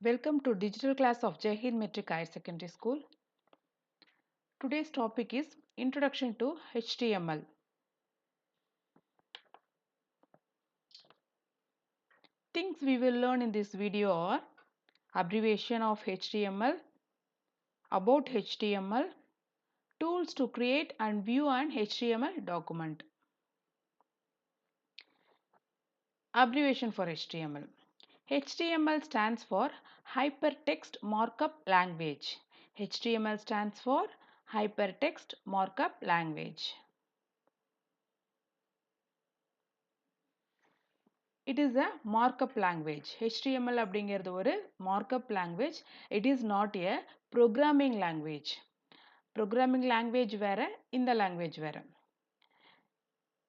Welcome to digital class of Jai Hind Metric Higher Secondary School. Today's topic is Introduction to HTML. Things we will learn in this video are abbreviation of HTML, about HTML, tools to create and view an HTML document. Abbreviation for HTML. HTML stands for Hypertext Markup Language. HTML stands for Hypertext Markup Language. It is a markup language. HTML அப்படிங்கிறது ஒரு markup language. It is not a programming language. Programming language வேற, இந்த language வேற.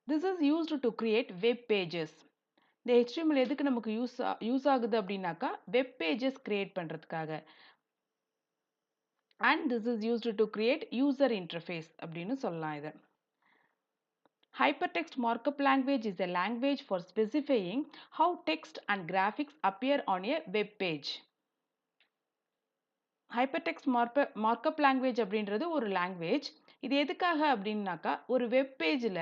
This is used to create web pages. இந்த HTML எதுக்கு நமக்கு use ஆகுது அப்படின்னாக்கா web pages create பண்றதுக்காக. And this is used to create user interface அப்படின்னு சொல்லலாம் இதை. Hypertext markup language is a language for specifying how text and graphics appear on a web page. Hypertext markup language அப்படின்றது ஒரு language. இது எதுக்காக அப்படின்னாக்கா ஒரு வெப் பேஜில்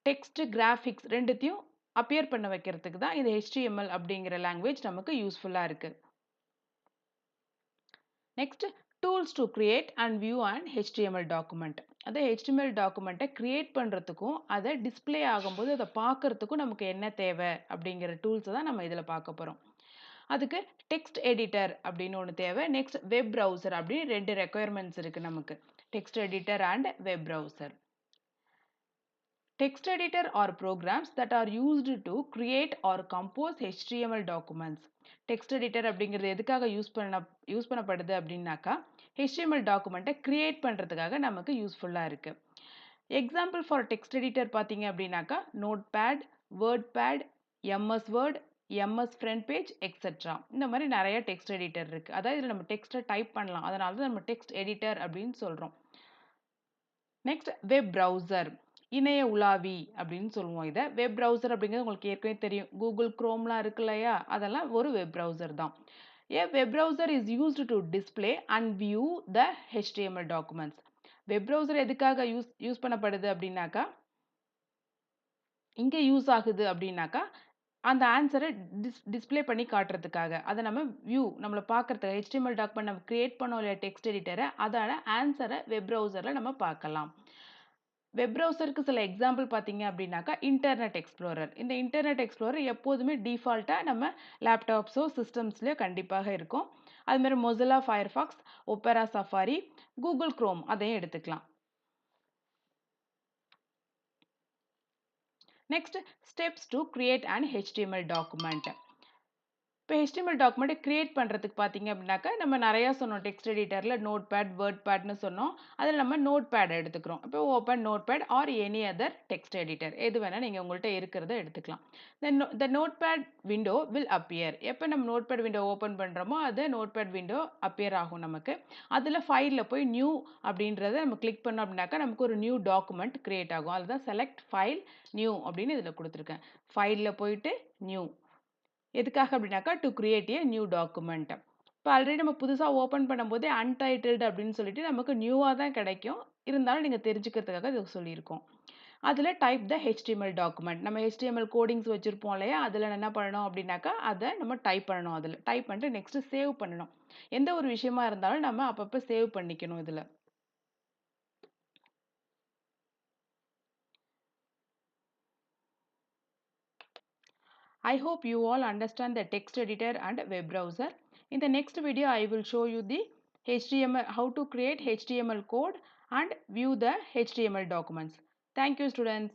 டெக்ஸ்ட் கிராஃபிக்ஸ் ரெண்டுத்தையும் அப்பியர் பண்ண வைக்கிறதுக்கு தான் இது HTML அப்படிங்கிற லாங்குவேஜ் நமக்கு யூஸ்ஃபுல்லாக இருக்குது. Next tools to create and view and HTML document. அதை HTML டாக்குமெண்ட்டை கிரியேட் பண்ணுறதுக்கும் அதை டிஸ்பிளே ஆகும்போது அதை பார்க்கறதுக்கும் நமக்கு என்ன தேவை அப்படிங்கிற டூல்ஸை தான் நம்ம இதில் பார்க்க போகிறோம். அதுக்கு டெக்ஸ்ட் எடிட்டர் அப்படின்னு ஒன்று தேவை. நெக்ஸ்ட் வெப் ப்ரௌசர் அப்படின்னு ரெண்டு ரெக்குயர்மெண்ட்ஸ் இருக்குது நமக்கு. Text editor and web browser. Text editor are programs that are used to create or compose HTML documents. Text editor அப்படிங்கிறது எதுக்காக யூஸ் பண்ணப்படுது அப்படின்னாக்கா HTML டாக்குமெண்ட்டை கிரியேட் பண்ணுறதுக்காக நமக்கு யூஸ்ஃபுல்லாக இருக்குது. எக்ஸாம்பிள் ஃபார் டெக்ஸ்ட் எடிட்டர் பார்த்தீங்க அப்படின்னாக்கா Notepad, WordPad, MS Word, MS FrontPage etcetera. இந்த மாதிரி நிறைய டெக்ஸ்ட் எடிட்டர் இருக்குது. அதாவது இதில் நம்ம டெக்ஸ்ட்டை டைப் பண்ணலாம். அதனால தான் நம்ம டெக்ஸ்ட் எடிட்டர் அப்படின்னு சொல்கிறோம். நெக்ஸ்ட் வெப் ப்ரௌசர், இணைய உலாவி அப்படின்னு சொல்லுவோம் இதை. வெப் ப்ரௌசர் அப்படிங்கிறது உங்களுக்கு ஏற்கனவே தெரியும். கூகுள் குரோம்லாம் இருக்கு இல்லையா, அதெல்லாம் ஒரு வெப் ப்ரௌசர் தான். A web browser is used to display and view the HTML documents. Web browser எதுக்காக யூஸ் பண்ணப்படுது அப்படின்னாக்கா இங்கே யூஸ் ஆகுது அப்படின்னாக்கா அந்த ஆன்சரை டிஸ்பிளே பண்ணி காட்டுறதுக்காக. அதை நம்ம நம்மளை பார்க்குறதுக்கு HTML டாக்குமெண்ட் நம்ம கிரியேட் பண்ணோம் இல்லையா டெக்ஸ்ட் எடிட்டரை, அதோட ஆன்சரை வெப் ப்ரௌசரில் நம்ம பார்க்கலாம். வெப் ப்ரௌசருக்கு சில எக்ஸாம்பிள் பார்த்தீங்க அப்படின்னாக்கா இன்டர்நெட் எக்ஸ்ப்ளோரர். இந்த இன்டர்நெட் எக்ஸ்ப்ளோரர் எப்போதுமே டிஃபால்ட்டாக நம்ம லேப்டாப்ஸோ சிஸ்டம்ஸ்லையோ கண்டிப்பாக இருக்கும். அதுமாதிரி Mozilla Firefox, Opera Safari, Google Chrome அதையும் எடுத்துக்கலாம். Next steps to create and HTML document. இப்போ HTML டாக்குமெண்ட்டை கிரியேட் பண்ணுறதுக்கு பார்த்தீங்க அப்படின்னாக்கா நம்ம நிறையா சொன்னோம். டெக்ஸ்ட் எடிட்டரில் நோட் பேட், வேர்ட் பேட்னு சொன்னோம். அதில் நம்ம நோட் பேட் எடுத்துக்கிறோம். இப்போ open Notepad or any other text editor எது வேணால் நீங்கள் உங்கள்கிட்ட இருக்கிறத எடுத்துக்கலாம். த note pad window will appear. எப்போ நம்ம நோட் பேட் விண்டோ ஓப்பன் பண்ணுறோமோ அது நோட் பேட் விண்டோ அப்பியர் ஆகும் நமக்கு. அதில் ஃபைலில் போய் நியூ அப்படின்றத நம்ம கிளிக் பண்ணோம் அப்படின்னாக்கா நமக்கு ஒரு நியூ டாக்குமெண்ட் கிரியேட் ஆகும். அதுதான் செலக்ட் ஃபைல் நியூ அப்படின்னு இதில் கொடுத்துருக்கேன். ஃபைலில் போயிட்டு நியூ எதுக்காக அப்படின்னாக்கா to create a new document. இப்போ ஆல்ரெடி நம்ம புதுசாக ஓப்பன் பண்ணும்போதே அன்டைட்டில்டு அப்படின்னு சொல்லிட்டு நமக்கு நியூவாக தான் கிடைக்கும். இருந்தாலும் நீங்கள் தெரிஞ்சுக்கிறதுக்காக இது சொல்லியிருக்கோம். அதில் டைப் த HTML டாக்குமெண்ட். நம்ம HTML கோடிங்ஸ் வச்சுருப்போம் இல்லையா, அதில் என்ன பண்ணணும் அப்படின்னாக்கா அதை நம்ம டைப் பண்ணணும். அதில் டைப் பண்ணிட்டு நெக்ஸ்ட்டு சேவ் பண்ணணும். எந்த ஒரு விஷயமா இருந்தாலும் நம்ம அப்பப்போ சேவ் பண்ணிக்கணும் இதில். I hope you all understand the text editor and web browser. In the next video, I will show you the HTML, how to create HTML code and view the HTML documents. Thank you, students.